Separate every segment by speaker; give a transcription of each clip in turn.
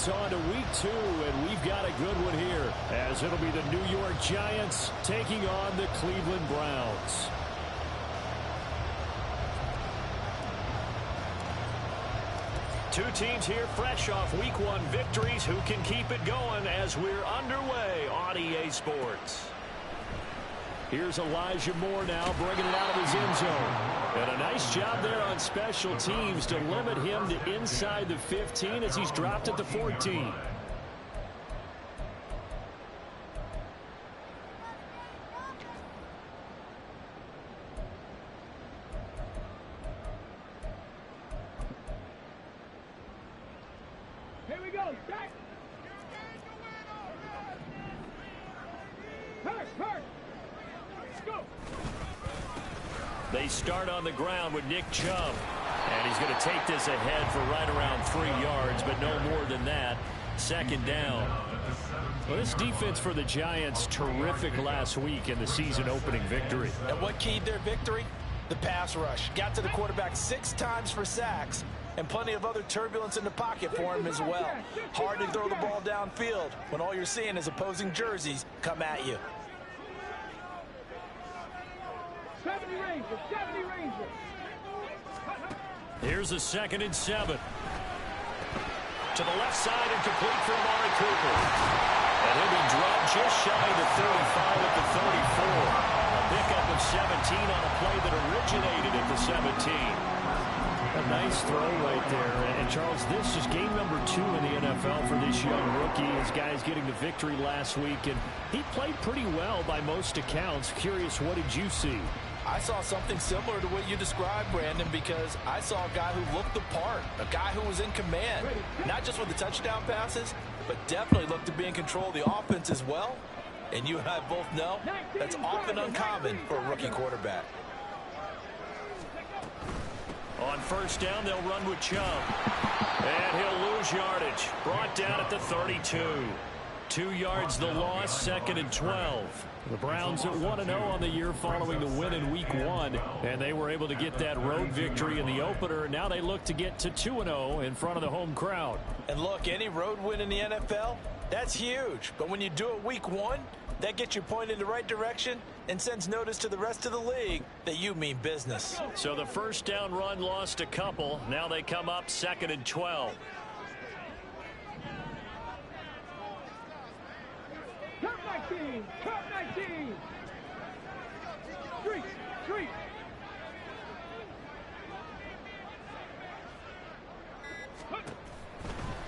Speaker 1: it's on to week 2, and we've got a good one here, as it'll be the New York Giants taking on the Cleveland Browns. Two teams here fresh off week 1 victories. Who can keep it going as we're underway on EA Sports? Here's Elijah Moore now bringing it out of his end zone. And a nice job there on special teams to limit him to inside the 15 as he's dropped at the 14.
Speaker 2: Here we go. Back. Hurt.
Speaker 1: They start on the ground with Nick Chubb. And he's going to take this ahead for right around 3 yards, but no more than that. Second down. Well, this defense for the Giants, terrific last week in the season-opening victory.
Speaker 3: And what keyed their victory? The pass rush. Got to the quarterback 6 times for sacks, and plenty of other turbulence in the pocket for him as well. Hard to throw the ball downfield when all you're seeing is opposing jerseys come at you.
Speaker 2: 70 Rangers.
Speaker 1: Here's a 2nd and 7. To the left side and complete for Amari Cooper. And he'll be dropped just shy of the 35 at the 34. A pickup of 17 on a play that originated at the 17. A nice throw right there. And Charles, this is game number 2 in the NFL for this young rookie. His guys getting the victory last week, and he played pretty well by most accounts. Curious, what did you see?
Speaker 3: I saw something similar to what you described, Brandon, because I saw a guy who looked the part, a guy who was in command, not just with the touchdown passes, but definitely looked to be in control of the offense as well. And you and I both know that's often uncommon for a rookie quarterback.
Speaker 1: On first down, they'll run with Chubb. And he'll lose yardage. Brought down at the 32. 2 yards the loss, 2nd and 12. The Browns at 1-0 on the year following the win in week 1. And they were able to get that road victory in the opener. Now they look to get to 2-0 in front of the home crowd.
Speaker 3: And look, any road win in the NFL, that's huge. But when you do it week 1, that gets you pointed in the right direction and sends notice to the rest of the league that you mean business.
Speaker 1: So the first down run lost a couple. Now they come up 2nd and 12.
Speaker 2: Turn 19. Street.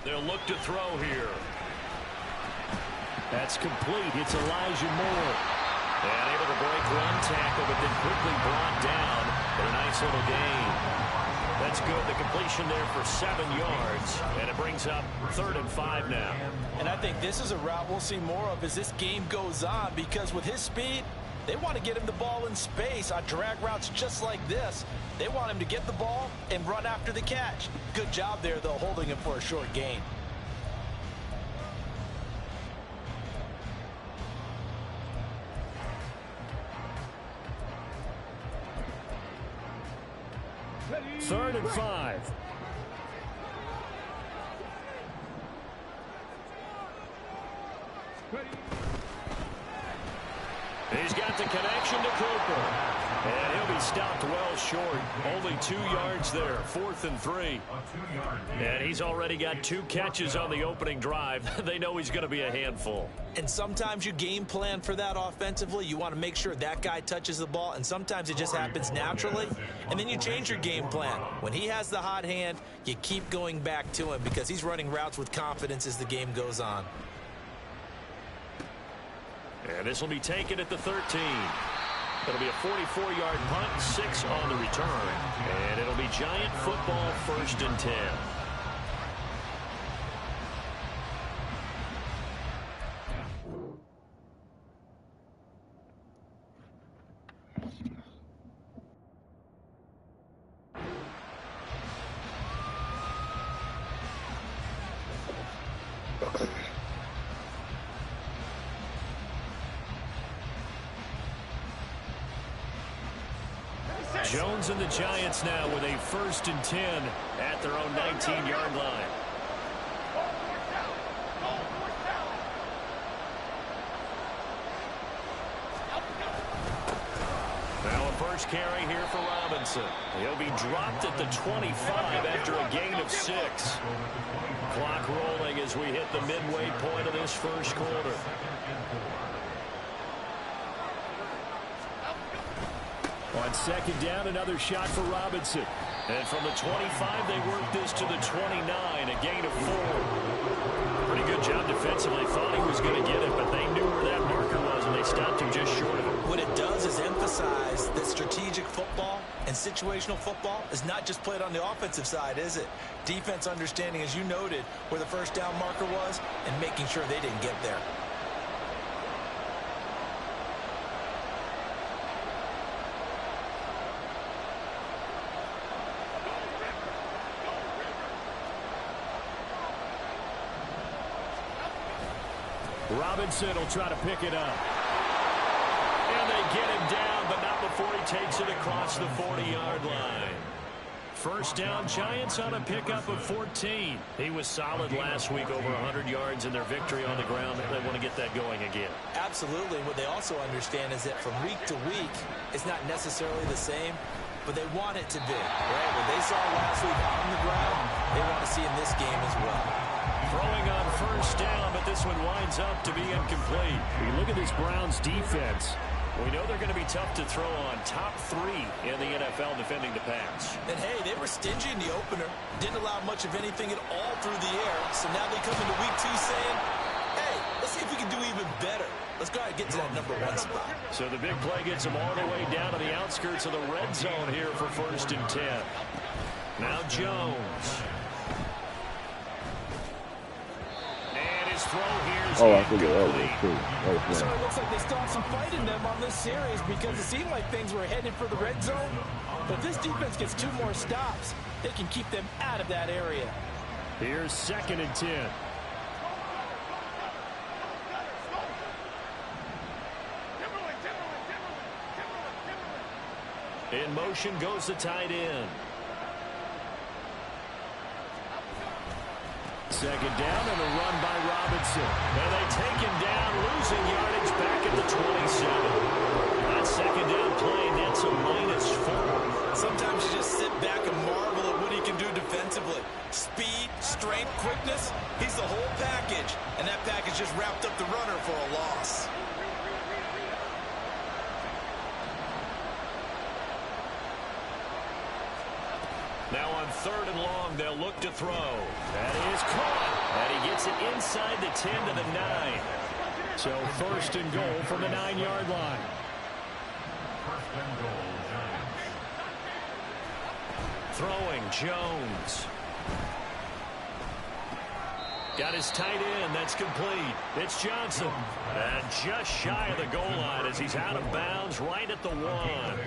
Speaker 1: They'll look to throw here. That's complete. It's Elijah Moore. And able to break one tackle, but then quickly brought down. But a nice little gain. That's good. The completion there for 7 yards. And it brings up 3rd and 5 now.
Speaker 3: And I think this is a route we'll see more of as this game goes on, because with his speed, they want to get him the ball in space on drag routes just like this. They want him to get the ball and run after the catch. Good job there, though, holding him for a short gain.
Speaker 1: Third and 5. He's got the connection to Cooper. And he'll be stopped well short. Only 2 yards there. 4th and 3. And he's already got 2 catches on the opening drive. They know he's going to be a handful.
Speaker 3: And sometimes you game plan for that offensively. You want to make sure that guy touches the ball, and sometimes it just happens naturally. And then you change your game plan. When he has the hot hand, you keep going back to him because he's running routes with confidence as the game goes on.
Speaker 1: And this will be taken at the 13. It'll be a 44-yard punt, 6 on the return. And it'll be Giant football, 1st and 10. Jones and the Giants now with a 1st and 10 at their own 19-yard line. first carry here for Robinson. He'll be dropped at the 25 after a gain of 6. Clock rolling as we hit the midway point of this first quarter. On second down, another shot for Robinson. And from the 25, they work this to the 29, a gain of 4. Pretty good job defensively. Thought he was going to get it, but they knew where that marker was, and they stopped him just short of it.
Speaker 3: What it does is emphasize that strategic football and situational football is not just played on the offensive side, is it? Defense understanding, as you noted, where the first down marker was and making sure they didn't get there.
Speaker 1: Robinson will try to pick it up. And they get him down, but not before he takes it across the 40-yard line. First down, Giants on a pickup of 14. He was solid last week, over 100 yards in their victory on the ground. They want to get that going again.
Speaker 3: Absolutely. What they also understand is that from week to week, it's not necessarily the same, but they want it to be. Right? What they saw last week on the ground, they want to see in this game as well.
Speaker 1: Throwing on first down, but this one winds up to be incomplete. We look at this Browns defense. We know they're going to be tough to throw on. Top 3 in the NFL defending the pass.
Speaker 3: And, hey, they were stingy in the opener. Didn't allow much of anything at all through the air. So now they come into week 2 saying, hey, let's see if we can do even better. Let's go ahead and get to that number 1 spot.
Speaker 1: So the big play gets them all the way down to the outskirts of the red zone here for first and 10. Now Jones.
Speaker 4: I figured that was cool.
Speaker 5: So it looks like they still have some fight in them on this series because it seemed like things were headed for the red zone. But if this defense gets 2 more stops, they can keep them out of that area.
Speaker 1: Here's second and 10. In motion goes the tight end. Second down and a run by Robinson. And they take him down, losing yardage back at the 27. That second down play nets a -4.
Speaker 3: Sometimes you just sit back and marvel at what he can do defensively. Speed, strength, quickness, he's the whole package. And that package just wrapped up the runner for a loss.
Speaker 1: Now on third and long, they'll look to throw. That is caught. And he gets it inside the 10 to the 9. So first and goal from the 9-yard line.
Speaker 6: First and goal, Giants.
Speaker 1: Throwing, Jones. Got his tight end. That's complete. It's Johnson. And just shy of the goal line as he's out of bounds right at the 1.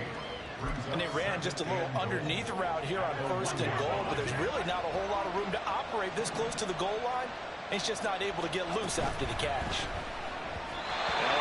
Speaker 3: And they ran just a little underneath route here on first and goal, but there's really not a whole lot of room to operate this close to the goal line. He's just not able to get loose after the catch.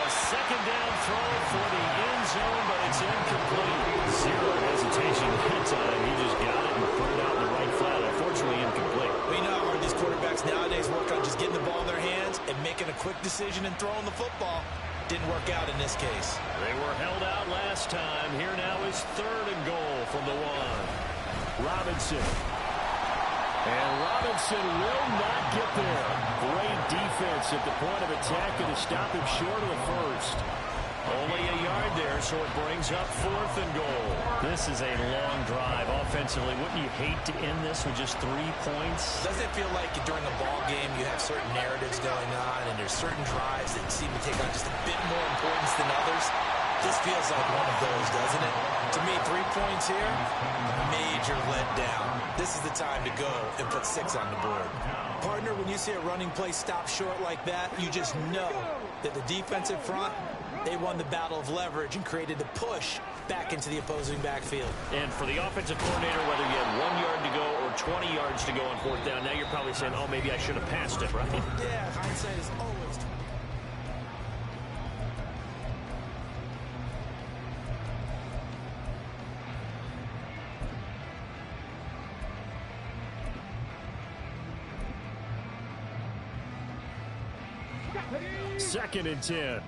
Speaker 1: A second down throw for the end zone, but it's incomplete. Zero hesitation that time. He just got it and put it out in the right flat. Unfortunately, incomplete.
Speaker 3: We know how hard these quarterbacks nowadays work on just getting the ball in their hands and making a quick decision and throwing the football. Didn't work out in this case.
Speaker 1: They were held out last time. Here now is third and goal from the 1. Robinson. And Robinson will not get there. Great defense at the point of attack and to stop him short of the first. Only a yard there, so it brings up fourth and goal. This is a long drive. Offensively, wouldn't you hate to end this with just 3 points?
Speaker 3: Doesn't it feel like during a ball game you have certain narratives going on and there's certain drives that seem to take on just a bit more importance than others? This feels like one of those, doesn't it? To me, 3 points here, major letdown. This is the time to go and put 6 on the board. Partner, when you see a running play stop short like that, you just know that the defensive front, they won the battle of leverage and created the push back into the opposing backfield.
Speaker 1: And for the offensive coordinator, whether you had 1 yard to go or 20 yards to go on fourth down, now you're probably saying, oh, maybe I should have passed it, right?
Speaker 3: Yeah, hindsight is always...
Speaker 1: Second and 10.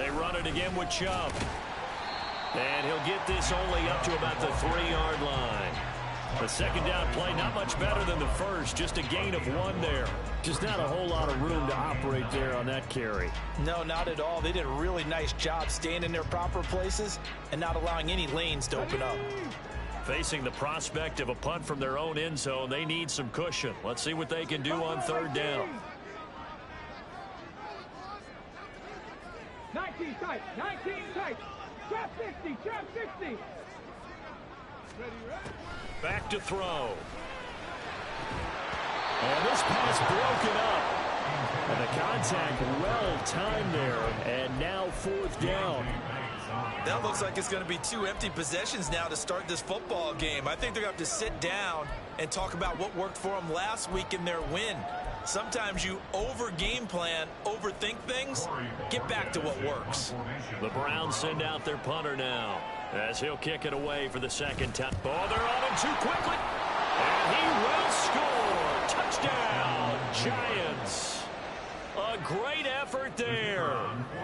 Speaker 1: They run it again with Chubb. And he'll get this only up to about the 3-yard line. The second down play, not much better than the first. Just a gain of 1 there.
Speaker 5: Just not a whole lot of room to operate there on that carry. No, not at all. They did a really nice job staying in their proper places and not allowing any lanes to open up.
Speaker 1: Facing the prospect of a punt from their own end zone, they need some cushion. Let's see what they can do on third down.
Speaker 2: 19 tight, 19 tight. Trap 60, trap 60.
Speaker 1: Back to throw. And this pass broken up. And the contact well timed there. And now fourth down.
Speaker 3: That looks like it's going to be 2 empty possessions now to start this football game. I think they're going to have to sit down and talk about what worked for them last week in their win. Sometimes you over-game plan, overthink things. Get back to what works.
Speaker 1: The Browns send out their punter now as he'll kick it away for the second time. Oh, they're on him too quickly. And he will score. Touchdown, Giants. A great effort there.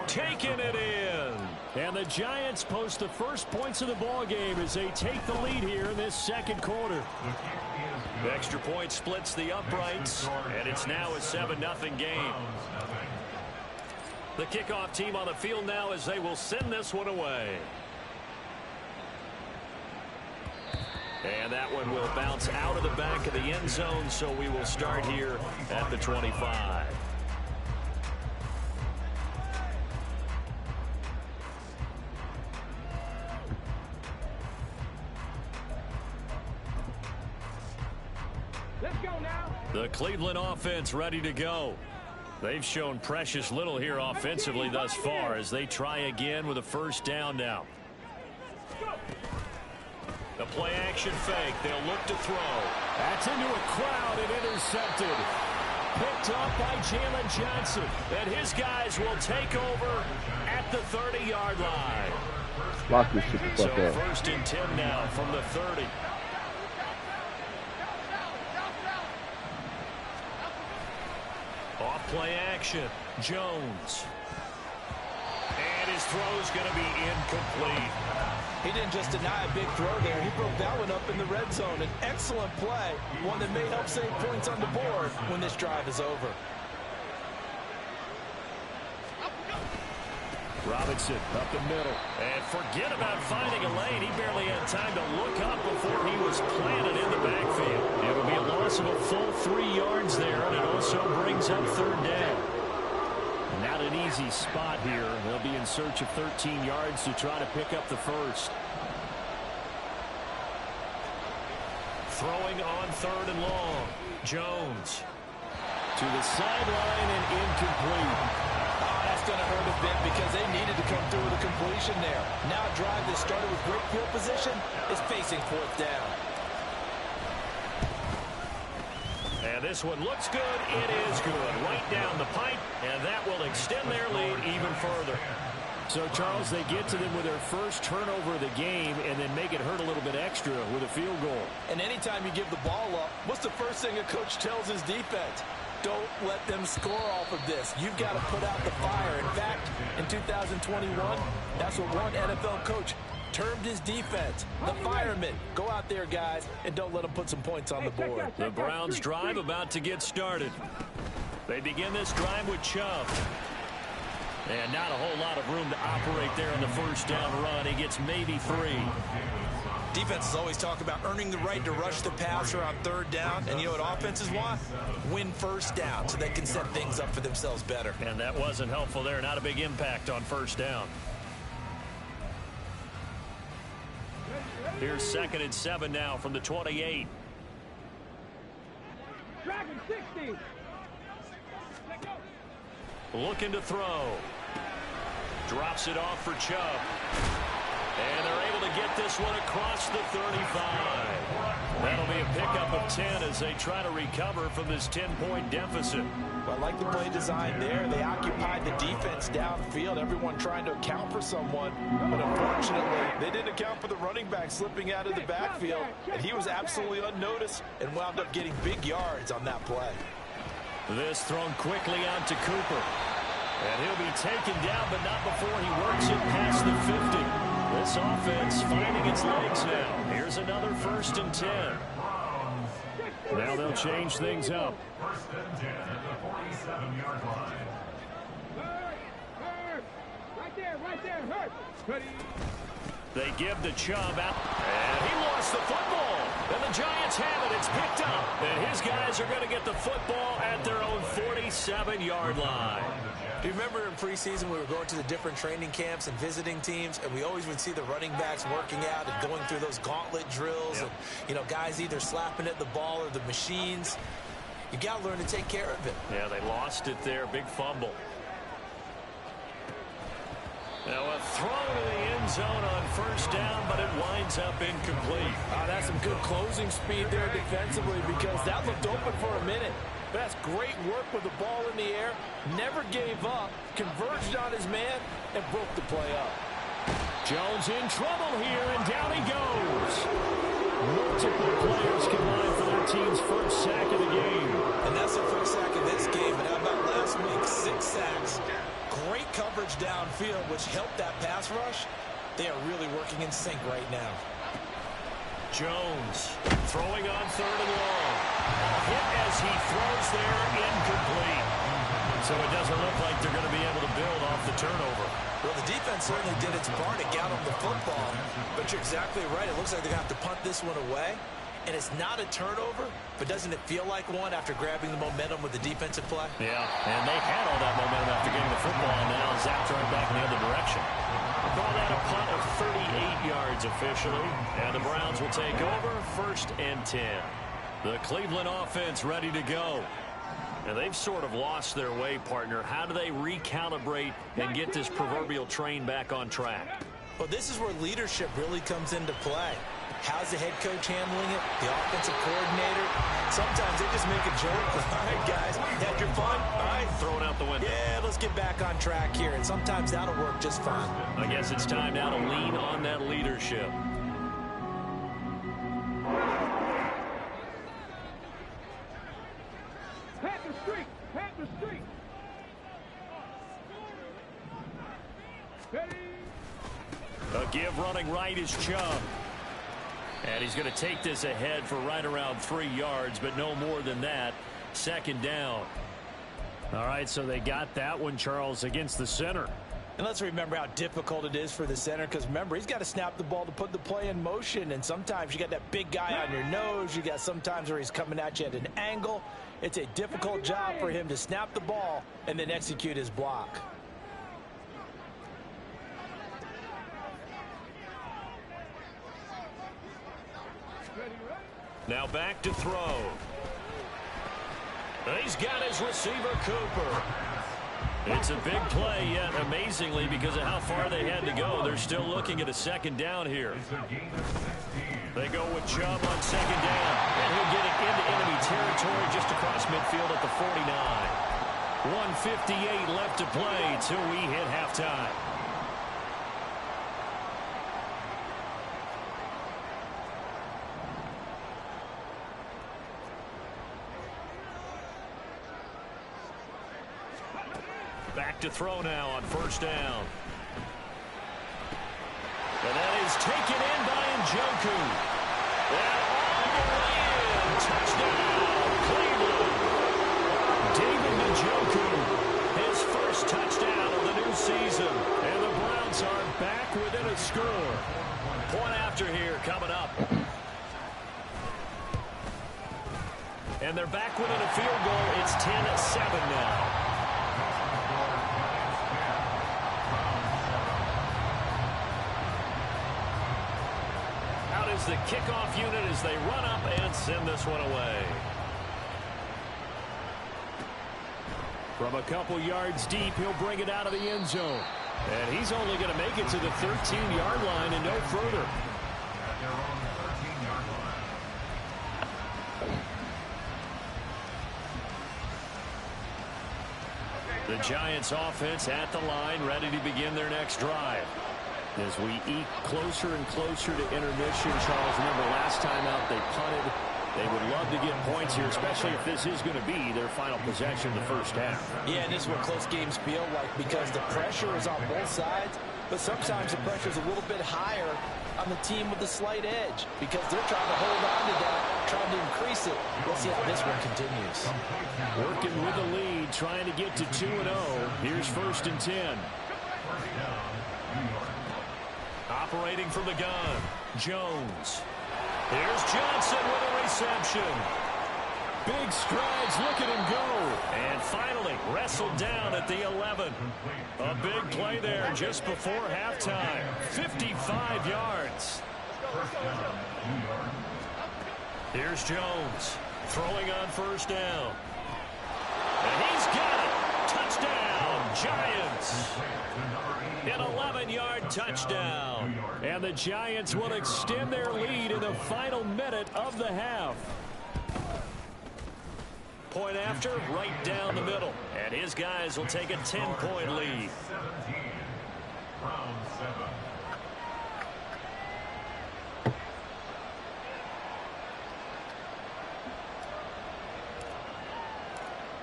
Speaker 1: Taking it in. And the Giants post the first points of the ball game as they take the lead here in this second quarter. The extra point splits the uprights, and it's now a 7-0 game. The kickoff team on the field now as they will send this one away. And that one will bounce out of the back of the end zone, so we will start here at the 25.
Speaker 2: Let's go now.
Speaker 1: The Cleveland offense ready to go. They've shown precious little here offensively thus far as they try again with a first down now. The play action fake. They'll look to throw. That's into a crowd and intercepted. Picked up by Jalen Johnson. And his guys will take over at the 30-yard line.
Speaker 4: Lock this shit the fuck
Speaker 1: So
Speaker 4: up.
Speaker 1: first and 10 now from the 30. Off play action. Jones. And his throw's going to be incomplete.
Speaker 5: He didn't just deny a big throw there. He broke that one up in the red zone. An excellent play. One that may help save points on the board when this drive is over.
Speaker 1: Robinson up the middle. And forget about finding a lane. He barely had time to look up before he was planted in the backfield. It'll be a loss of a full 3 yards there, and it also brings up third down. Not an easy spot here. They'll be in search of 13 yards to try to pick up the first. Throwing on third and long. Jones. To the sideline and incomplete.
Speaker 5: Going to hurt a bit because they needed to come through with a completion there. Now a drive that started with great field position is facing fourth down.
Speaker 1: And this one looks good. It is good. Right down the pipe, and that will extend their lead even further.
Speaker 5: So, Charles, they get to them with their first turnover of the game and then make it hurt a little bit extra with a field goal. And anytime you give the ball up, what's the first thing a coach tells his defense? Don't let them score off of this. You've got to put out the fire. In fact, in 2021, that's what one NFL coach termed his defense, the firemen. Go out there, guys, and don't let them put some points on the board.
Speaker 1: The Browns drive about to get started. They begin this drive with Chubb. And not a whole lot of room to operate there in the first down run. He gets maybe 3.
Speaker 3: Defenses always talk about earning the right to rush the passer on third down. And you know what offenses want? Win first down so they can set things up for themselves better.
Speaker 1: And that wasn't helpful there. Not a big impact on first down. Here's 2nd and 7 now from the 28.
Speaker 2: Dragon 60.
Speaker 1: Looking to throw. Drops it off for Chubb. And they're able to get this one across the 35. That'll be a pickup of 10 as they try to recover from this 10-point deficit.
Speaker 5: Well, I like the play design there. They occupied the defense downfield, everyone trying to account for someone. But unfortunately, they didn't account for the running back slipping out of the backfield. And he was absolutely unnoticed and wound up getting big yards on that play.
Speaker 1: This thrown quickly out to Cooper. And he'll be taken down, but not before he works it past the 50. This offense finding its legs now. Here's another 1st and 10. Now they'll change things up.
Speaker 6: 1st and 10 at the 47-yard line.
Speaker 2: Right there, hurt. Ready.
Speaker 1: They give the Chubb out, and he lost the football. And the Giants have it. It's picked up. And his guys are going to get the football at their own 47-yard line.
Speaker 3: Do you remember in preseason we were going to the different training camps and visiting teams, and we always would see the running backs working out and going through those gauntlet drills, and, you know, guys either slapping at the ball or the machines. You got to learn to take care of it.
Speaker 1: Yeah, they lost it there. Big fumble. Now a throw to the end zone on 1st down, but it winds up incomplete.
Speaker 3: That's some good closing speed there defensively, because that looked open for a minute. But that's great work with the ball in the air. Never gave up, converged on his man, and broke the play up.
Speaker 1: Jones in trouble here, and down he goes. Multiple players combined for their team's 1st sack of the game.
Speaker 3: And that's the 1st sack of this game. But how about last week? 6 sacks. Great coverage downfield, which helped that pass rush. They are really working in sync right now.
Speaker 1: Jones throwing on 3rd and long. Hit as he throws there, incomplete. So it doesn't look like they're going to be able to build off the turnover.
Speaker 3: Well, the defense certainly did its part to get them the football. But you're exactly right. It looks like they're going to have to punt this one away. And it's not a turnover, but doesn't it feel like one after grabbing the momentum with the defensive play?
Speaker 1: Yeah, and they had all that momentum after getting the football, and now Zach turned back in the other direction. Call that a punt of 38 yards officially, and the Browns will take over 1st and 10. The Cleveland offense ready to go. And they've sort of lost their way, partner. How do they recalibrate and get this proverbial train back on track?
Speaker 3: Well, this is where leadership really comes into play. How's the head coach handling it? The offensive coordinator? Sometimes they just make a joke. All right, guys, had your fun? All right.
Speaker 1: Throw it out the window.
Speaker 3: Yeah, let's get back on track here. And sometimes that'll work just fine.
Speaker 1: I guess it's time now to lean on that leadership.
Speaker 2: Pat the street. Ready.
Speaker 1: A give running right is Chubb. And he's going to take this ahead for right around 3 yards, but no more than that. 2nd down. All right, so they got that one, Charles, against the center.
Speaker 3: And let's remember how difficult it is for the center, because remember, he's got to snap the ball to put the play in motion, and sometimes you got that big guy on your nose. You got sometimes where he's coming at you at an angle. It's a difficult job for him to snap the ball and then execute his block.
Speaker 1: Now back to throw. He's got his receiver, Cooper. It's a big play, yet amazingly, because of how far they had to go, they're still looking at a 2nd down here. They go with Chubb on 2nd down, and he'll get it into enemy territory just across midfield at the 49. 1:58 left to play till we hit halftime. Back to throw now on 1st down. And that is taken in by Njoku. And all the way in. Touchdown, Cleveland. David Njoku, his 1st touchdown of the new season. And the Browns are back within a score. Point after here coming up. And they're back within a field goal. It's 10-7 now. The kickoff unit as they run up and send this one away. From a couple yards deep, he'll bring it out of the end zone. And he's only going to make it to the 13-yard line and no further.
Speaker 6: At their own 13-yard line.
Speaker 1: The Giants offense at the line, ready to begin their next drive. As we eke closer and closer to intermission, Charles, remember last time out they punted,
Speaker 5: They would love to get points here, especially if this is going to be their final possession in the first half.
Speaker 3: Yeah, and this is what close games feel like because the pressure is on both sides, but sometimes the pressure is a little bit higher on the team with the slight edge because they're trying to hold on to that, trying to increase it. Let's see how this one continues.
Speaker 5: Working with the lead, trying to get to 2-0. Here's 1st and 10. Operating from the gun, Jones. Here's Johnson with a reception. Big strides, look at him go. And finally wrestled down at the 11. A big play there just before halftime. 55 yards. Here's Jones throwing on 1st down. And he's got it. Touchdown, Giants. An 11-yard touchdown. And the Giants will extend their lead in the final minute of the half. Point after, right down the middle. And his guys will take a 10-point lead.
Speaker 6: Round 7.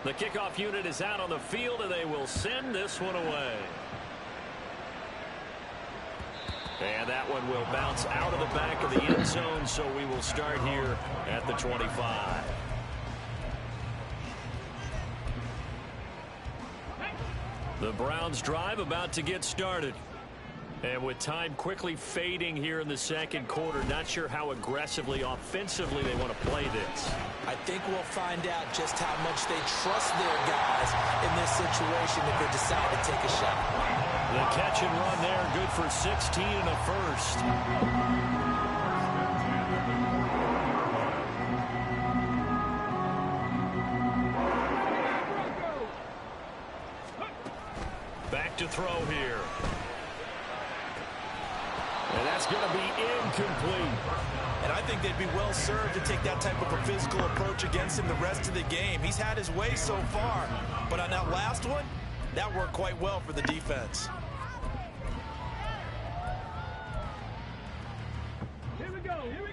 Speaker 5: The kickoff unit is out on the field, and they will send this one away. And that one will bounce out of the back of the end zone, so we will start here at the 25. The Browns drive about to get started. And with time quickly fading here in the second quarter, not sure how aggressively, offensively they want to play this.
Speaker 3: I think we'll find out just how much they trust their guys in this situation if they decide to take a shot.
Speaker 5: The catch and run there, good for 16 and a first. Back to throw here. And that's going to be incomplete.
Speaker 3: And I think they'd be well served to take that type of a physical approach against him the rest of the game. He's had his way so far, but on that last one, that worked quite well for the defense.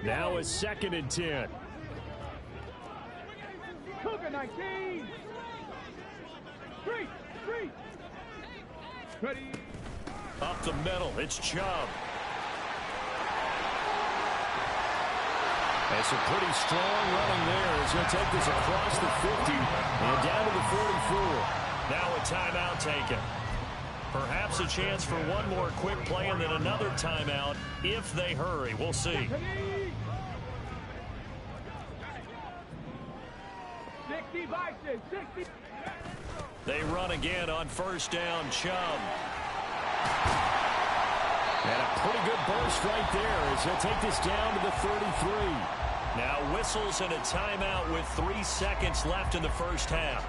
Speaker 5: Now it's 2nd and 10.
Speaker 2: Cougar 19. Street. Ready.
Speaker 5: Up the middle, it's Chubb. And some pretty strong running there. He's going to take this across the 50 and down to the 44. Now a timeout taken. Perhaps a chance for one more quick play and then another timeout if they hurry. We'll see.
Speaker 2: 60 Bison, 60.
Speaker 5: They run again on 1st down, Chubb. And a pretty good burst right there as he'll take this down to the 33. Now whistles and a timeout with 3 seconds left in the first half.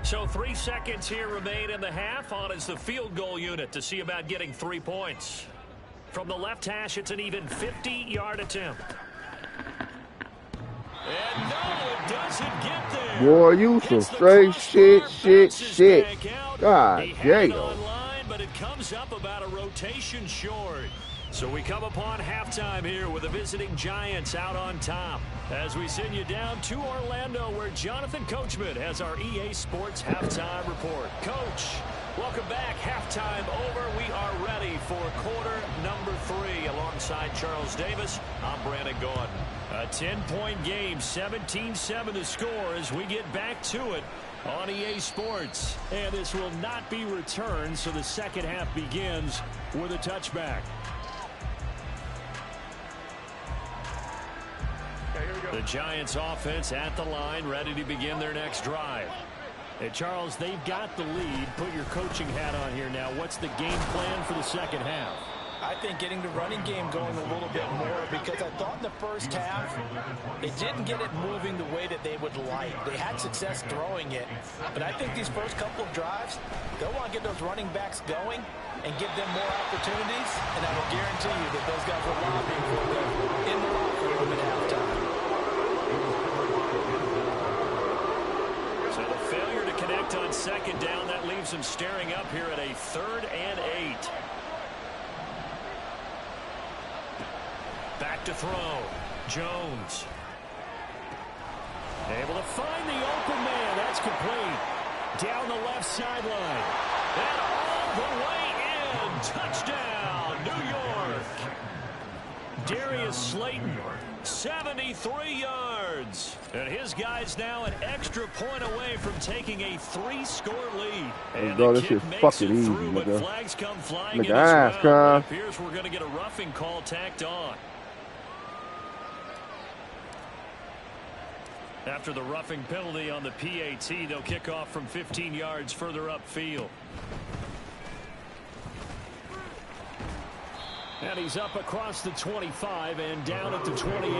Speaker 5: So 3 seconds here remain in the half. On is the field goal unit to see about getting 3 points. From the left hash, it's an even 50-yard attempt. And no, it doesn't get there.
Speaker 4: Boy, you some straight shit. God damn.
Speaker 5: Online, but it comes up about a rotation short. So we come upon halftime here with the visiting Giants out on top. As we send you down to Orlando, where Jonathan Coachman has our EA Sports halftime report. Coach, welcome back. Halftime over. We are ready for quarter number 3. Alongside Charles Davis, I'm Brandon Gordon. A 10-point game, 17-7 the score as we get back to it on EA Sports. And this will not be returned, so the second half begins with a touchback. The Giants offense at the line, ready to begin their next drive. Hey, Charles, they've got the lead. Put your coaching hat on here now. What's the game plan for the second half?
Speaker 3: I think getting the running game going a little bit more because I thought in the first half they didn't get it moving the way that they would like. They had success throwing it, but I think these first couple of drives, they'll want to get those running backs going and give them more opportunities, and I will guarantee you that those guys were lobbying for them in the locker room at halftime.
Speaker 5: So the
Speaker 1: on second down. That leaves him staring up here at a 3rd and 8. Back to throw. Jones. Able to find the open man. That's complete. Down the left sideline. And all the way in. Touchdown, New York. Darius Slayton, 73 yards. And his guy's now an extra point away from taking a 3-score lead. And
Speaker 4: bro,
Speaker 1: the
Speaker 4: this
Speaker 1: kick
Speaker 4: shit's
Speaker 1: makes
Speaker 4: fucking
Speaker 1: it
Speaker 4: easy,
Speaker 1: through, but
Speaker 4: nigga.
Speaker 1: flags come flying
Speaker 4: Nigga
Speaker 1: in as
Speaker 4: ass,
Speaker 1: well. It
Speaker 4: cuz.
Speaker 1: appears we're going to get a roughing call tacked on. After the roughing penalty on the PAT, they'll kick off from 15 yards further upfield. And he's up across the 25 and down at the 28.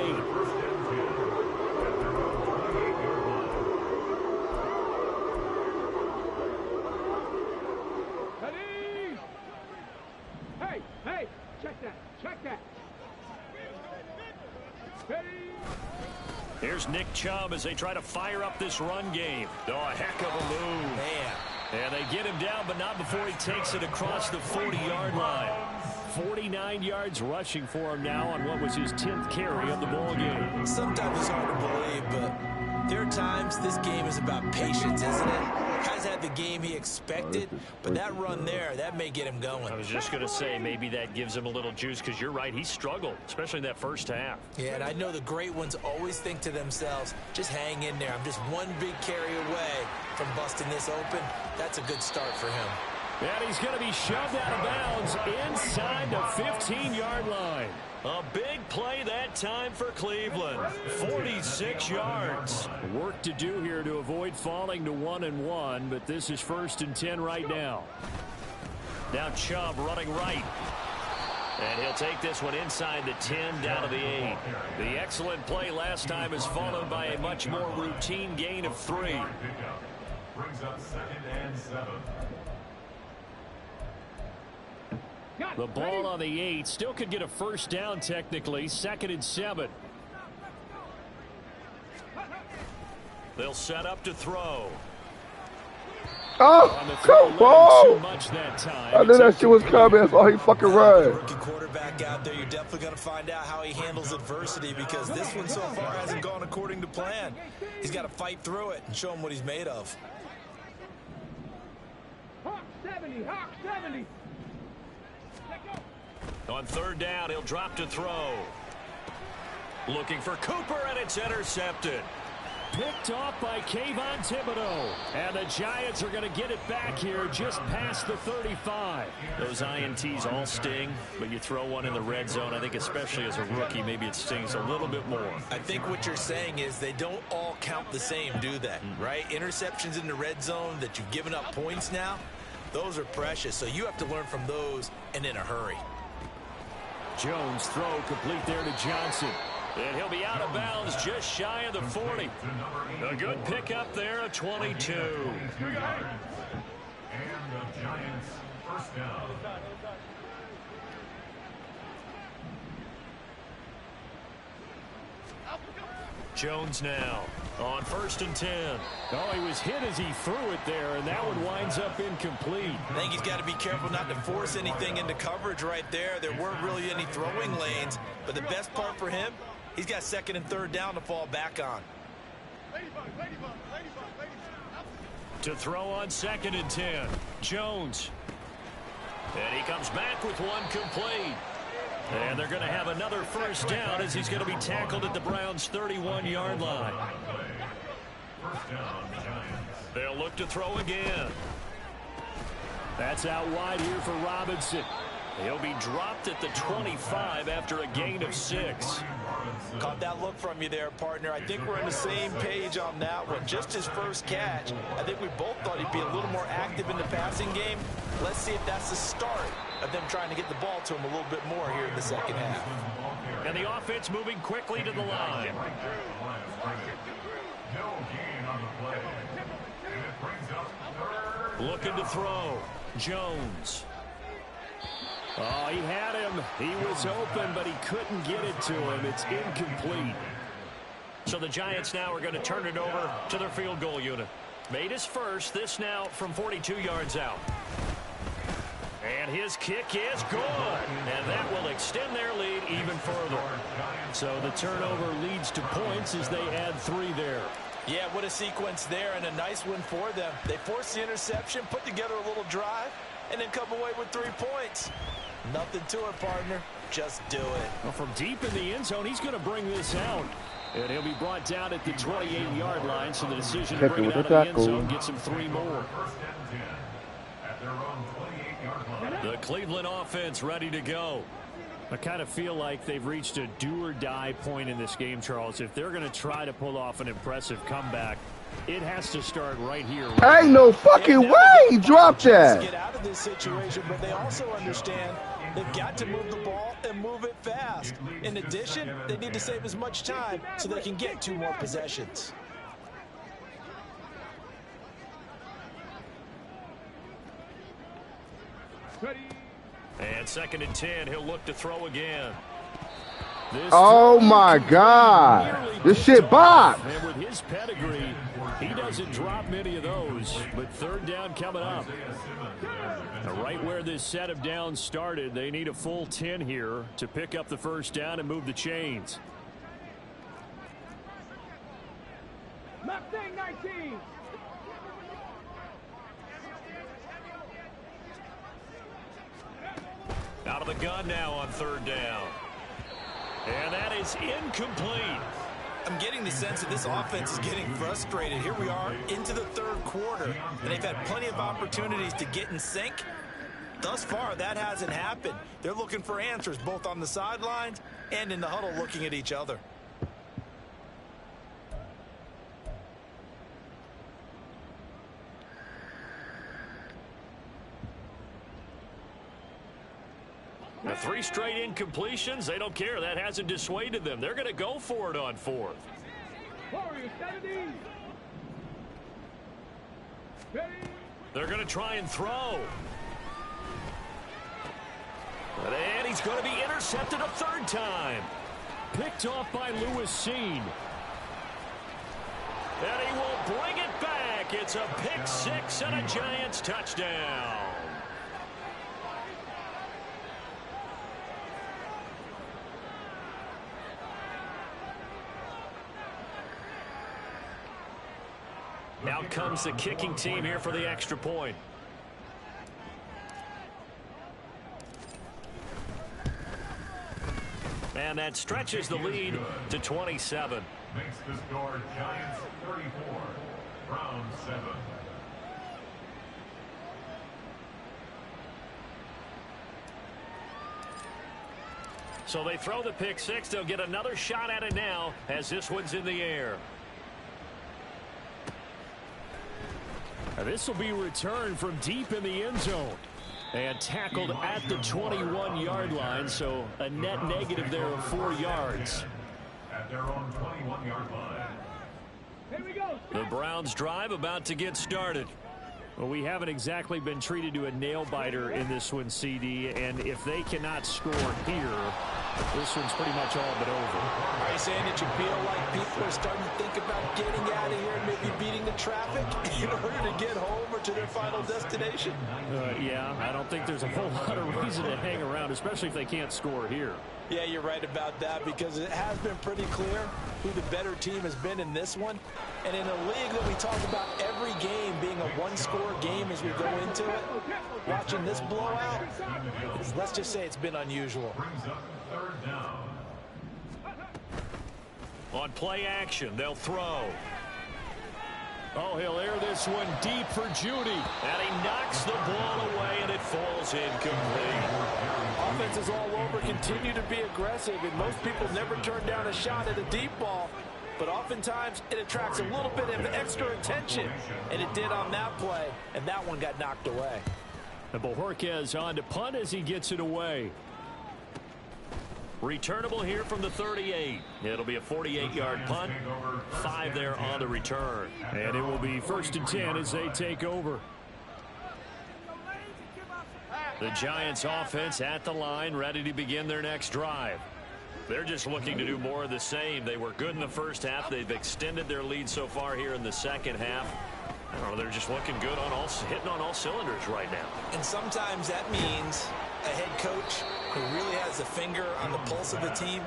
Speaker 2: Ready? Hey, check that. Ready?
Speaker 1: Here's Nick Chubb as they try to fire up this run game. Oh, a heck of a move.
Speaker 3: Man.
Speaker 1: And they get him down, but not before he takes it across the 40-yard line. 49 yards rushing for him now on what was his 10th carry of the ball game.
Speaker 3: Sometimes it's hard to believe, but there are times this game is about patience, isn't it? Has had the game he expected, but that run there, that may get him going.
Speaker 1: I was just going to say maybe that gives him a little juice because you're right, he struggled, especially in that first half.
Speaker 3: Yeah, and I know the great ones always think to themselves, just hang in there. I'm just one big carry away from busting this open. That's a good start for him.
Speaker 1: And he's going to be shoved out of bounds inside the 15-yard line. A big play that time for Cleveland. 46 yards. Work to do here to avoid falling to 1-1, but this is 1st and 10 right now. Now Chubb running right. And he'll take this one inside the 10 down to the 8. The excellent play last time is followed by a much more routine gain of 3.
Speaker 6: Brings up 2nd and 7.
Speaker 1: The ball on the 8 still could get a first down technically. 2nd and 7. They'll set up to throw.
Speaker 4: Oh, come on! I knew that shit was coming. That's all he fucking run.
Speaker 3: Rookie quarterback out there, you're definitely going to find out how he handles adversity because this one so far hasn't gone according to plan. He's got to fight through it and show him what he's made of.
Speaker 2: Hawk 70.
Speaker 1: On 3rd down, he'll drop to throw. Looking for Cooper, and it's intercepted. Picked off by Kayvon Thibodeau. And the Giants are going to get it back here just past the 35. Those INTs all sting, but you throw one in the red zone, I think especially as a rookie, maybe it stings a little bit more.
Speaker 3: I think what you're saying is they don't all count the same, do they? Right? Interceptions in the red zone that you've given up points now, those are precious. So you have to learn from those and in a hurry.
Speaker 1: Jones throw complete there to Johnson. And he'll be out of bounds just shy of the 40. A good pickup there, a 22.
Speaker 6: And the Giants first down.
Speaker 1: Jones now on 1st and 10. Oh, he was hit as he threw it there, and that one winds up incomplete.
Speaker 3: I think he's got to be careful not to force anything into coverage right there. There weren't really any throwing lanes, but the best part for him, he's got 2nd and 3rd down to fall back on.
Speaker 1: To throw on 2nd and 10. Jones. And he comes back with one complete. And they're going to have another first down as he's going to be tackled at the Browns' 31-yard line. They'll look to throw again. That's out wide here for Robinson. He'll be dropped at the 25 after a gain of 6.
Speaker 3: Caught that look from you there, partner. I think we're on the same page on that one. Just his first catch. I think we both thought he'd be a little more active in the passing game. Let's see if that's the start of them trying to get the ball to him a little bit more here in the 2nd half.
Speaker 1: And the offense moving quickly to the line. Looking to throw. Jones. Oh, he had him. He was open, but he couldn't get it to him. It's incomplete. So the Giants now are going to turn it over to their field goal unit. Made his first. This now from 42 yards out. And his kick is good. And that will extend their lead even further. So the turnover leads to points as they add 3 there.
Speaker 3: Yeah, what a sequence there, and a nice win for them. They forced the interception, put together a little drive, and then come away with 3 points. Nothing to it, partner. Just do it.
Speaker 1: Well, from deep in the end zone, he's going to bring this out. And he'll be brought down at the 28-yard line, so the decision to bring it out of the end zone gets him 3 more. The Cleveland offense ready to go. I kind of feel like they've reached a do-or-die point in this game, Charles. If they're going to try to pull off an impressive comeback, it has to start right here.
Speaker 4: Ain't no fucking way he dropped that.
Speaker 3: Get out of this situation, but they also understand they've got to move the ball and move it fast. In addition, they need to save as much time so they can get 2 more possessions.
Speaker 1: And 2nd and 10, he'll look to throw again.
Speaker 4: Oh my God, this shit box.
Speaker 1: And with his pedigree, he doesn't drop many of those. But 3rd down coming up. Right where this set of downs started, they need a full 10 here to pick up the 1st down and move the chains.
Speaker 2: Mustang 19.
Speaker 1: Out of the gun now on 3rd down. And that is incomplete.
Speaker 3: I'm getting the sense that this offense is getting frustrated. Here we are into the 3rd quarter, and they've had plenty of opportunities to get in sync. Thus far, that hasn't happened. They're looking for answers both on the sidelines and in the huddle looking at each other.
Speaker 1: The 3 straight incompletions, they don't care. That hasn't dissuaded them. They're going to go for it on 4th.
Speaker 2: Warriors 70. Ready.
Speaker 1: They're going to try and throw. And he's going to be intercepted a 3rd time. Picked off by Lewis Seen. And he will bring it back. It's a pick 6 and a Giants touchdown. Out comes the kicking team here for the extra point. And that stretches the lead to 27.
Speaker 6: Makes the score Giants 34, Browns 7.
Speaker 1: So they throw the pick 6. They'll get another shot at it now as this one's in the air. This will be returned from deep in the end zone and tackled at the 21-yard line, so a net negative there of 4 yards.
Speaker 6: At their own 21-yard line.
Speaker 2: Here we go.
Speaker 1: The Browns drive about to get started. Well, we haven't exactly been treated to a nail-biter in this one, CD, and if they cannot score here, this one's pretty much all but over.
Speaker 3: Are you saying that you feel like people are starting to think about getting out of here and maybe beating the traffic in order to get home or to their final destination?
Speaker 1: Yeah, I don't think there's a whole lot of reason to hang around, especially if they can't score here.
Speaker 3: Yeah, you're right about that because it has been pretty clear who the better team has been in this one. And in a league that we talk about every game being a one-score game as we go into it, watching this blowout, let's just say it's been unusual.
Speaker 6: Brings up 3rd down.
Speaker 1: On play action, they'll throw. Oh, he'll air this one deep for Judy. And he knocks the ball away, and it falls incomplete.
Speaker 3: Offenses all over continue to be aggressive, and most people never turn down a shot at a deep ball. But oftentimes, it attracts a little bit of extra attention, and it did on that play, and that one got knocked away.
Speaker 1: And Bojorquez on to punt as he gets it away. Returnable here from the 38. It'll be a 48-yard punt. 5 there on the return. And it will be 1st and 10 as they take over. The Giants offense at the line, ready to begin their next drive. They're just looking to do more of the same. They were good in the first half. They've extended their lead so far here in the second half. I don't know, they're just looking good on hitting on all cylinders right now.
Speaker 3: And sometimes that means a head coach who really has a finger on the pulse of the team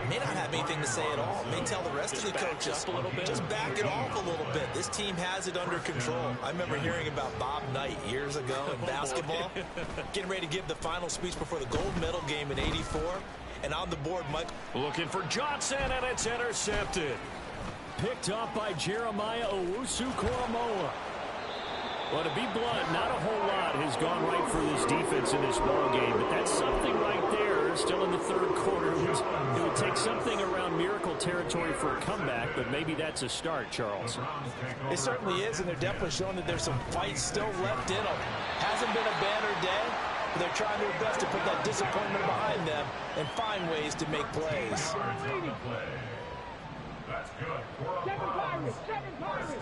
Speaker 3: may not have anything to say at all. May tell the rest of the coaches, just back it off a little bit. This team has it under control. I remember hearing about Bob Knight years ago in basketball, getting ready to give the final speech before the gold medal game in '84. And on the board, Mike.
Speaker 1: Looking for Johnson, and it's intercepted.
Speaker 5: Picked off by Jeremiah Owusu-Koramoah. Well, to be blunt, not a whole lot has gone right for this defense in this ball game, but that's something right there. Still in the third quarter. It would take something around miracle territory for a comeback, but maybe that's a start, Charles.
Speaker 3: It certainly is, and they're definitely showing that there's some fight still left in them. Hasn't been a banner day, but they're trying their best to put that disappointment behind them and find ways to make plays.
Speaker 6: That's good.
Speaker 2: Seven Pirates.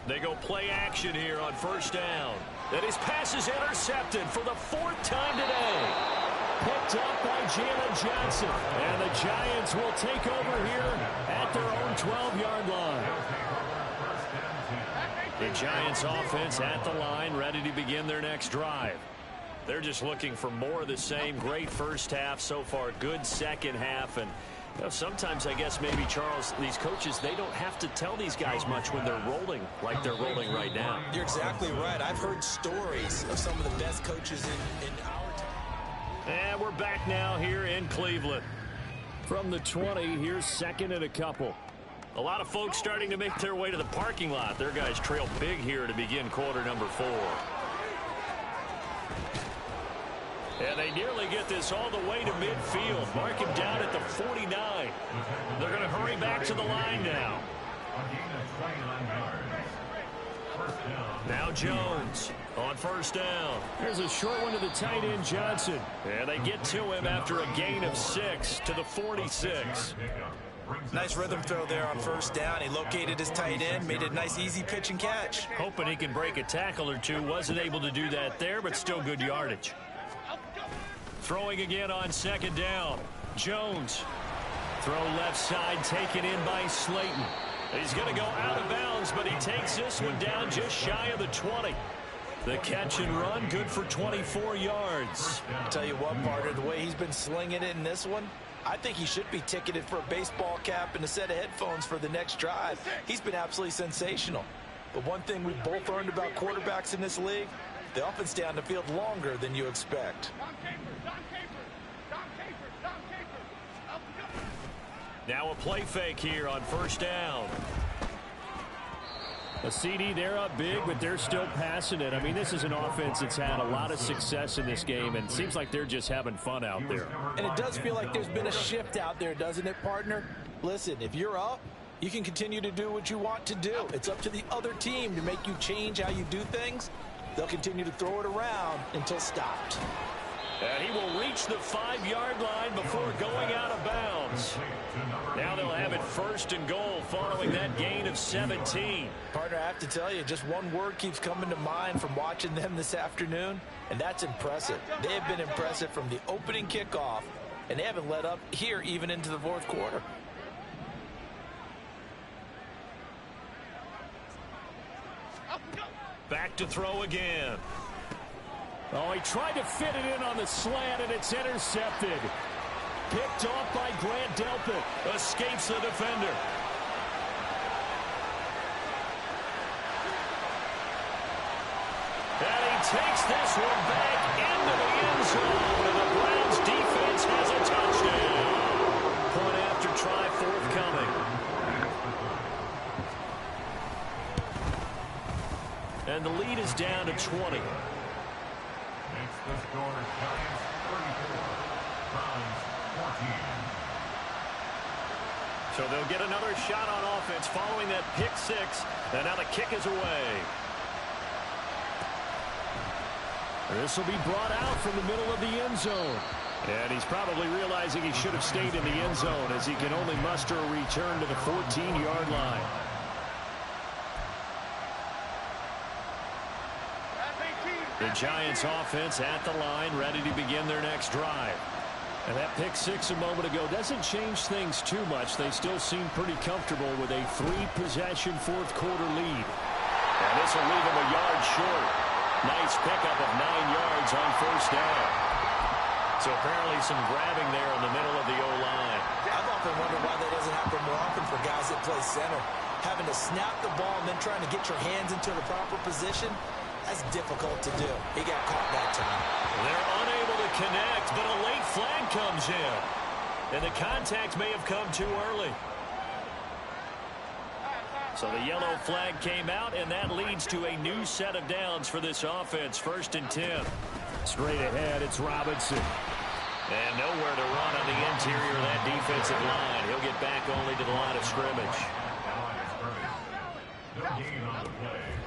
Speaker 1: They go play action here on first down. And his pass is intercepted for the fourth time today.
Speaker 5: Picked up by Jalen Johnson. And the Giants will take over here at their own 12-yard line.
Speaker 1: The Giants offense at the line, ready to begin their next drive. They're just looking for more of the same. Great first half so far. Good second half. And you know, sometimes I guess maybe, Charles, these coaches, they don't have to tell these guys much when they're rolling like they're rolling right now.
Speaker 3: You're exactly right. I've heard stories of some of the best coaches in our time.
Speaker 1: And we're back now here in Cleveland.
Speaker 5: From the 20, here's second and a couple.
Speaker 1: A lot of folks starting to make their way to the parking lot. Their guys trail big here to begin quarter number 4. And they nearly get this all the way to midfield. Mark him down at the 49. They're going to hurry back to the line now. Now Jones on first down.
Speaker 5: There's a short one to the tight end, Johnson.
Speaker 1: And they get to him after a gain of 6 to the 46.
Speaker 3: Nice rhythm throw there on first down. He located his tight end, made a nice easy pitch and catch.
Speaker 1: Hoping he can break a tackle or two. Wasn't able to do that there, but still good yardage. Throwing again on second down. Jones. Throw left side, taken in by Slayton. He's going to go out of bounds, but he takes this one down just shy of the 20. The catch and run, good for 24 yards.
Speaker 3: I'll tell you what, partner, the way he's been slinging it in this one, I think he should be ticketed for a baseball cap and a set of headphones for the next drive. He's been absolutely sensational. But one thing we've both learned about quarterbacks in this league, they often stay on the field longer than you expect.
Speaker 1: Now a play fake here on first down.
Speaker 5: A CD, they're up big, but they're still passing it. I mean, this is an offense that's had a lot of success in this game, and it seems like they're just having fun out there.
Speaker 3: And it does feel like there's been a shift out there, doesn't it, partner? Listen, if you're up, you can continue to do what you want to do. It's up to the other team to make you change how you do things. They'll continue to throw it around until stopped.
Speaker 1: And he will reach the 5-yard line before going out of bounds. Now they'll have it first and goal following that gain of 17.
Speaker 3: Partner, I have to tell you, just one word keeps coming to mind from watching them this afternoon, and that's impressive. They have been impressive from the opening kickoff, and they haven't let up here even into the fourth quarter.
Speaker 1: Back to throw again.
Speaker 5: Oh, he tried to fit it in on the slant, and it's intercepted. Picked off by Grant Delpit.
Speaker 1: Escapes the defender. And he takes this one back into the end zone. And the Browns defense has a touchdown. Point after try forthcoming. And the lead is down to 20.
Speaker 6: Makes the score Giants 34, Browns 14.
Speaker 1: So they'll get another shot on offense following that pick 6. And now the kick is away.
Speaker 5: This will be brought out from the middle of the end zone.
Speaker 1: And he's probably realizing he should have stayed in the end zone as he can only muster a return to the 14-yard line. The Giants offense at the line, ready to begin their next drive.
Speaker 5: And that pick six a moment ago doesn't change things too much. They still seem pretty comfortable with a 3-possession fourth quarter lead.
Speaker 1: And this will leave him a yard short. Nice pickup of 9 yards on first down. So apparently some grabbing there in the middle of the O-line.
Speaker 3: I've often wondered why that doesn't happen more often for guys that play center. Having to snap the ball and then trying to get your hands into the proper position, that's difficult to do. He got caught that time.
Speaker 1: They're unable to connect, but a late flag comes in. And the contact may have come too early. So the yellow flag came out, and that leads to a new set of downs for this offense. 1st and 10.
Speaker 5: Straight ahead, it's Robinson.
Speaker 1: And nowhere to run on the interior of that defensive line. He'll get back only to the line of scrimmage.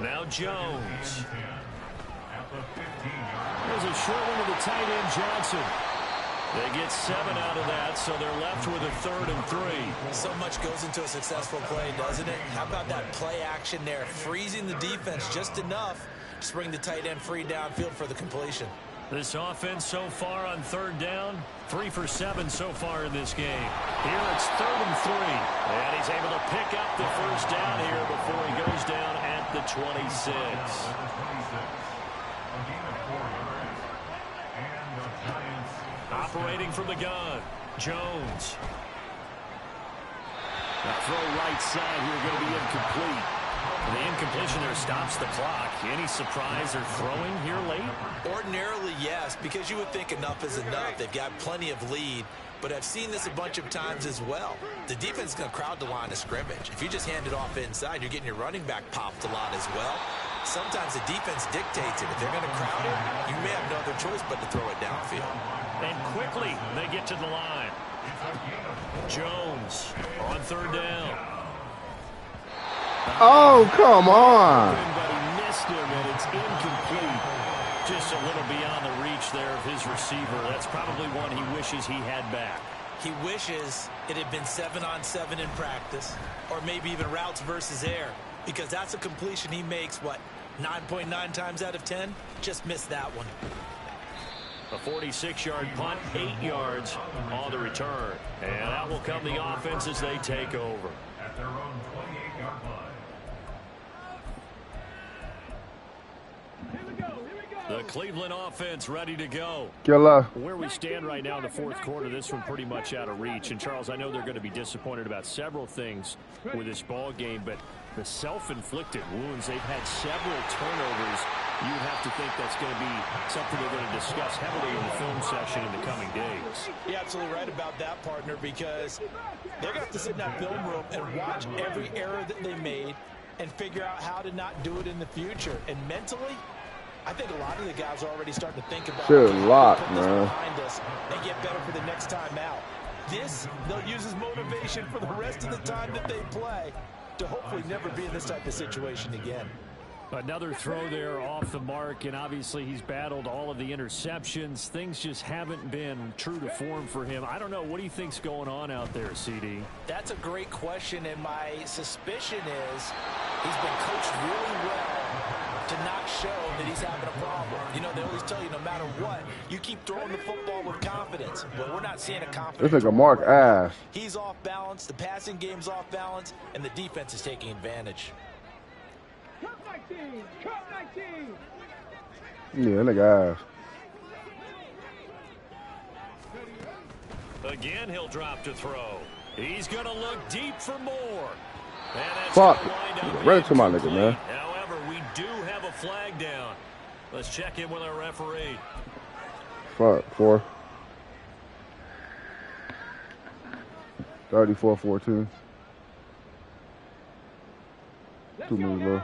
Speaker 1: Now Jones.
Speaker 5: There's a short one to the tight end, Johnson.
Speaker 1: They get 7 out of that, so they're left with a 3rd and 3.
Speaker 3: So much goes into a successful play, doesn't it? How about that play action there, freezing the defense just enough to bring the tight end free downfield for the completion.
Speaker 1: This offense so far on 3rd down, 3 for 7 so far in this game. Here it's 3rd and 3. And he's able to pick up the first down here before he goes down at the 26. Operating from the gun, Jones.
Speaker 5: The throw right side here going to be incomplete.
Speaker 1: The incompletion there stops the clock. Any surprise they're throwing here late?
Speaker 3: Ordinarily, yes, because you would think enough is enough. They've got plenty of lead, but I've seen this a bunch of times as well. The defense is going to crowd the line of scrimmage. If you just hand it off inside, you're getting your running back popped a lot as well. Sometimes the defense dictates it. If they're going to crowd it, you may have no other choice but to throw it downfield.
Speaker 1: And quickly, they get to the line. Jones on 3rd down.
Speaker 4: Oh, come on.
Speaker 5: But he missed him, and it's incomplete.
Speaker 1: Just a little beyond the reach there of his receiver. That's probably one he wishes he had back.
Speaker 3: He wishes it had been 7-on-7 in practice, or maybe even routes versus air, because that's a completion he makes, what, 9.9 times out of 10? Just missed that one.
Speaker 1: A 46-yard punt, 8 yards on the return. And out will come the offense as they take over.
Speaker 6: At their own 28-yard line.
Speaker 1: The Cleveland offense ready to go.
Speaker 4: Killer.
Speaker 5: Where we stand right now in the fourth quarter, this one pretty much out of reach. And, Charles, I know they're going to be disappointed about several things with this ball game, but the self-inflicted wounds, they've had several turnovers. You have to think that's going to be something they're going to discuss heavily in the film session in the coming days.
Speaker 3: You're absolutely right about that, partner, because they're going to have to sit in that film room and watch every error that they made and figure out how to not do it in the future. And mentally, I think a lot of the guys are already starting to think about
Speaker 4: Shit, a lot, man.
Speaker 3: Behind us and get better for the next time out. This, they'll use as motivation for the rest of the time that they play to hopefully never be in this type of situation again.
Speaker 5: Another throw there off the mark, and obviously he's battled all of the interceptions. Things just haven't been true to form for him. I don't know. What do you think's going on out there, CD?
Speaker 3: That's a great question, and my suspicion is he's been coached really well to not show that he's having a problem. You know, they always tell you no matter what, you keep throwing the football with confidence. But we're not seeing a confidence.
Speaker 4: This nigga Mark ass.
Speaker 3: He's off balance, the passing game's off balance, and the defense is taking advantage.
Speaker 2: Cut 19! Cut 19!
Speaker 4: Yeah, that nigga ass.
Speaker 1: Again, he'll drop to throw. He's going to look deep for more. And that's
Speaker 4: Fuck.
Speaker 1: gonna wind up
Speaker 4: Run it to my
Speaker 1: incomplete.
Speaker 4: nigga, man.
Speaker 1: However, we do have a flag down. Let's check in with our referee.
Speaker 4: Fuck, 4. 34-14. Too many low.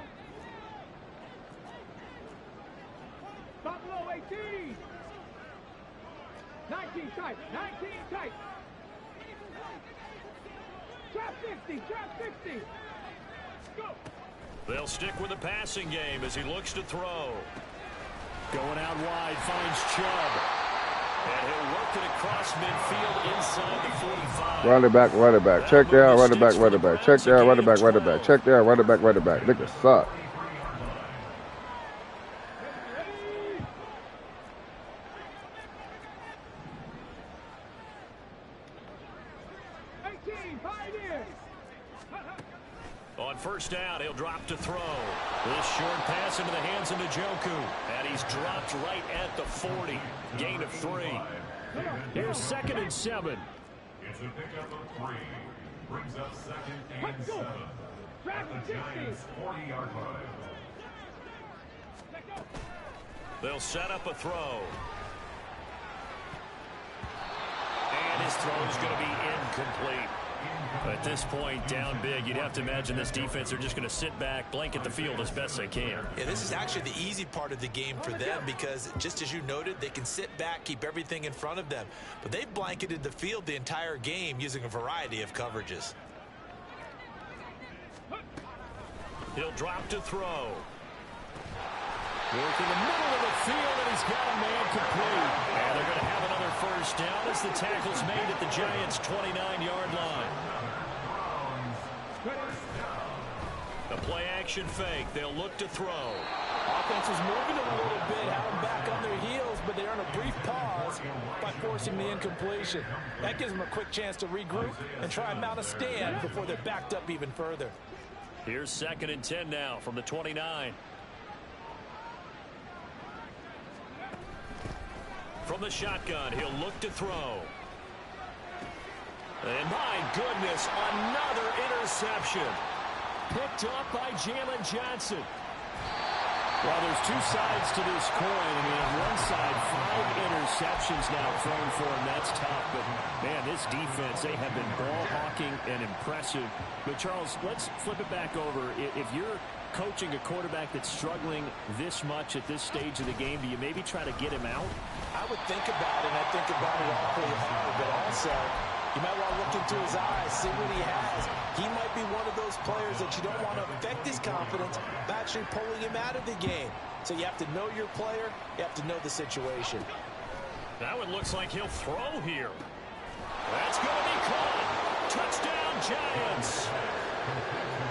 Speaker 2: Buffalo 18! 19 tight! 19 tight! Trap 60! Trap 60! Go!
Speaker 1: They'll stick with the passing game as he looks to throw.
Speaker 5: Going out wide, finds Chubb.
Speaker 1: And he'll work it across midfield inside the 45.
Speaker 4: Run it back, run it back. Check down, run it back, run it back. Check down, run it back, run it back. Check down, run it back, run it back. Nigga suck.
Speaker 2: 19, pioneers.
Speaker 1: On first down, he'll drop to throw. This short pass into the hands of Njoku. And he's dropped right at the 40. Gain of 3. Here's 2nd and 7.
Speaker 6: It's a pickup of 3. Brings up 2nd and 7. At the Giants' 40-yard line.
Speaker 1: They'll set up a throw. And his throw is going to be incomplete. At this point, down big, you'd have to imagine this defense are just going to sit back, blanket the field as best they can.
Speaker 3: Yeah, this is actually the easy part of the game for them because, just as you noted, they can sit back, keep everything in front of them. But they've blanketed the field the entire game using a variety of coverages.
Speaker 1: He'll drop to throw. Work in the middle of the field, and he's got a man complete. And they're going to have another first down as the tackle's made at the Giants' 29-yard line. A play-action fake. They'll look to throw.
Speaker 3: Offense is moving them a little bit, have them back on their heels, but they earn a brief pause by forcing the incompletion. That gives them a quick chance to regroup and try and mount a stand before they're backed up even further.
Speaker 1: Here's 2nd and 10 now from the 29. From the shotgun, he'll look to throw. And my goodness, another interception. Picked up by Jalen Johnson.
Speaker 5: Well, there's two sides to this coin. I mean, on one side, 5 interceptions now thrown for him. That's tough. But, man, this defense, they have been ball hawking and impressive. But, Charles, let's flip it back over. If you're coaching a quarterback that's struggling this much at this stage of the game, do you maybe try to get him out?
Speaker 3: I would think about it, and I think about it awfully hard, but also you might want to look into his eyes, see what he has. He might be one of those players that you don't want to affect his confidence by actually pulling him out of the game. So you have to know your player. You have to know the situation.
Speaker 1: Now it looks like he'll throw here. That's going to be caught. Touchdown, Giants.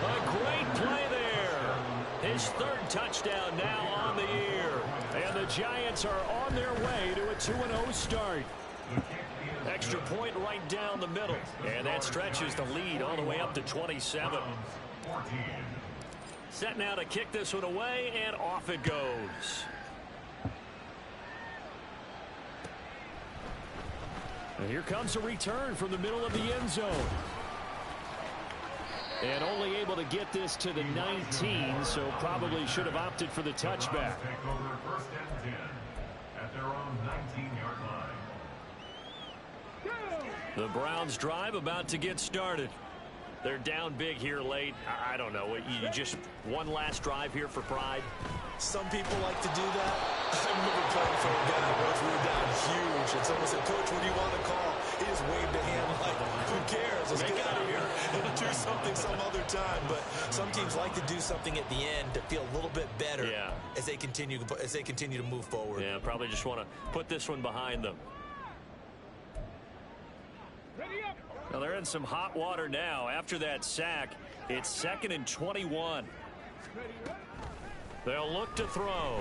Speaker 1: A great play there. His 3rd touchdown now on the year. And the Giants are on their way to a 2-0 start. Extra point right down the middle. And that stretches the lead all the way up to 27. Set now to kick this one away, and off it goes. And here comes a return from the middle of the end zone. And only able to get this to the 19, so probably should have opted for the touchback.
Speaker 6: Take over 1st and 10 at their own 19-yard line.
Speaker 1: The Browns drive about to get started. They're down big here late. I don't know. You just one last drive here for pride.
Speaker 3: Some people like to do that. I remember playing for a guy once we were down huge, and someone said, "Coach, what do you want to call?" He just waved a hand like, "Who cares? Let's get out of here and do something some other time." But some teams like to do something at the end to feel a little bit better as they continue to move forward.
Speaker 1: Yeah, probably just want to put this one behind them. Now they're in some hot water now. After that sack, it's 2nd and 21. They'll look to throw.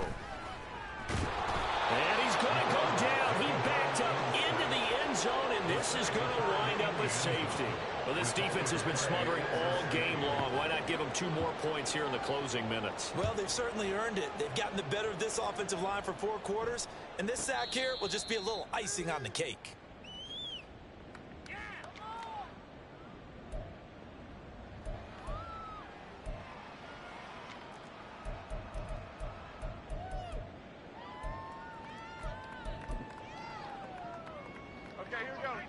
Speaker 1: And he's going to go down. He backed up into the end zone, and this is going to wind up with safety. Well, this defense has been smothering all game long. Why not give them 2 more points here in the closing minutes?
Speaker 3: Well, they've certainly earned it. They've gotten the better of this offensive line for 4 quarters, and this sack here will just be a little icing on the cake.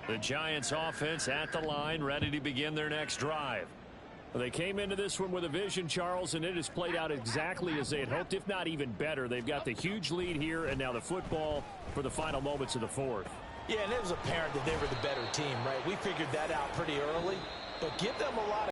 Speaker 1: The Giants offense at the line, ready to begin their next drive. Well, they came into this one with a vision, Charles, and it has played out exactly as they had hoped, if not even better. They've got the huge lead here, and now the football for the final moments of the 4th.
Speaker 3: Yeah, and it was apparent that they were the better team, right? We figured that out pretty early, but give them a lot of